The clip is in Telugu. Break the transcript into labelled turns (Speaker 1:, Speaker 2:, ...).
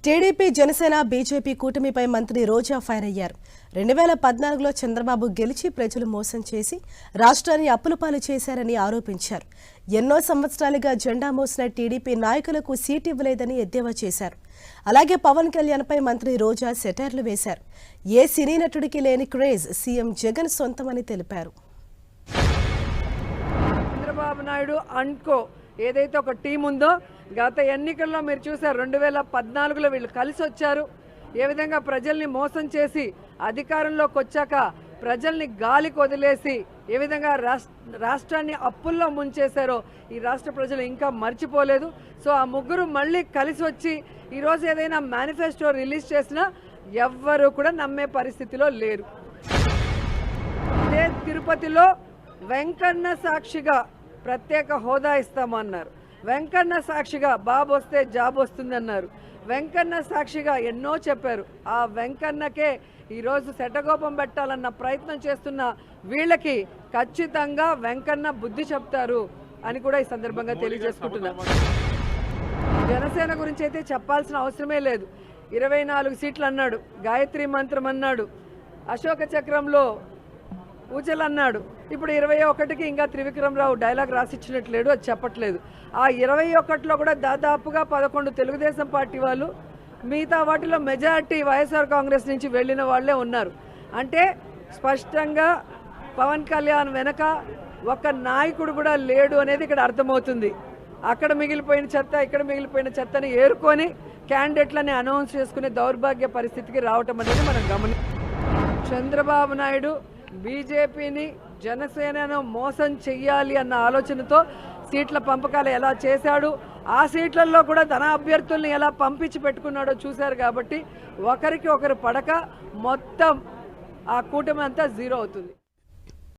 Speaker 1: టీడీపీ జనసేన బీజేపీ కూటమిపై మంత్రి రోజా ఫైర్ అయ్యారు. 2014లో చంద్రబాబు గెలిచి ప్రజలు మోసం చేసి రాష్ట్రాన్ని అప్పులపాలు చేశారని ఆరోపించారు. ఎన్నో సంవత్సరాలుగా జెండా మోసిన టీడీపీ నాయకులకు సీటు ఇవ్వలేదని ఎద్దేవా చేశారు. అలాగే పవన్ కళ్యాణ్పై మంత్రి రోజా సెటైర్లు వేశారు. ఏ సినీ నటుడికి లేని క్రేజ్ సీఎం జగన్ సొంతమని తెలిపారు.
Speaker 2: చంద్రబాబు నాయుడు అండ్కో ఏదైతే ఒక టీం ఉందో గత ఎన్నికల్లో మీరు చూసారు. 2014లో వీళ్ళు కలిసి వచ్చారు. ఏ విధంగా ప్రజల్ని మోసం చేసి అధికారంలోకి వచ్చాక ప్రజల్ని గాలికి వదిలేసి ఏ విధంగా రాష్ట్రాన్ని అప్పుల్లో ముంచేశారో ఈ రాష్ట్ర ప్రజలు ఇంకా మర్చిపోలేదు. సో ఆ ముగ్గురు మళ్ళీ కలిసి వచ్చి ఈరోజు ఏదైనా మేనిఫెస్టో రిలీజ్ చేసినా ఎవ్వరూ కూడా నమ్మే పరిస్థితిలో లేరు. ఇదే తిరుపతిలో వెంకన్న సాక్షిగా ప్రత్యేక హోదా ఇస్తామన్నారు. వెంకన్న సాక్షిగా బాబు వస్తే జాబ్ వస్తుందన్నారు. వెంకన్న సాక్షిగా ఎన్నో చెప్పారు. ఆ వెంకన్నకే ఈరోజు శటగోపం పెట్టాలన్న ప్రయత్నం చేస్తున్న వీళ్ళకి ఖచ్చితంగా వెంకన్న బుద్ధి చెప్తారు అని కూడా ఈ సందర్భంగా తెలియజేసుకుంటున్నారు. జనసేన గురించి అయితే చెప్పాల్సిన అవసరమే లేదు. 24 సీట్లు అన్నాడు, గాయత్రి మంత్రం అన్నాడు, అశోక చక్రంలో ఊచలు అన్నాడు. ఇప్పుడు 21కి ఇంకా త్రివిక్రమరావు డైలాగ్ రాసిచ్చినట్లేడు, అది చెప్పట్లేదు. ఆ 21లో కూడా దాదాపుగా 11 తెలుగుదేశం పార్టీ వాళ్ళు, మిగతా వాటిలో మెజారిటీ వైఎస్ఆర్ కాంగ్రెస్ నుంచి వెళ్ళిన వాళ్ళే ఉన్నారు. అంటే స్పష్టంగా పవన్ కళ్యాణ్ వెనక ఒక నాయకుడు కూడా లేడు అనేది ఇక్కడ అర్థమవుతుంది. అక్కడ మిగిలిపోయిన చెత్త ఇక్కడ మిగిలిపోయిన చెత్తని ఏరుకొని క్యాండిడేట్లని అనౌన్స్ చేసుకునే దౌర్భాగ్య పరిస్థితికి రావటం అనేది మనం చంద్రబాబు నాయుడు బీజేపీని జనసేనను మోసం చెయ్యాలి అన్న ఆలోచనతో సీట్ల పంపకాలు ఎలా చేశాడు, ఆ సీట్లలో కూడా తన అభ్యర్థుల్ని ఎలా పంపించి పెట్టుకున్నాడో చూశారు. కాబట్టి ఒకరికి ఒకరు పడక మొత్తం ఆ కూటమి అంతా జీరో అవుతుంది.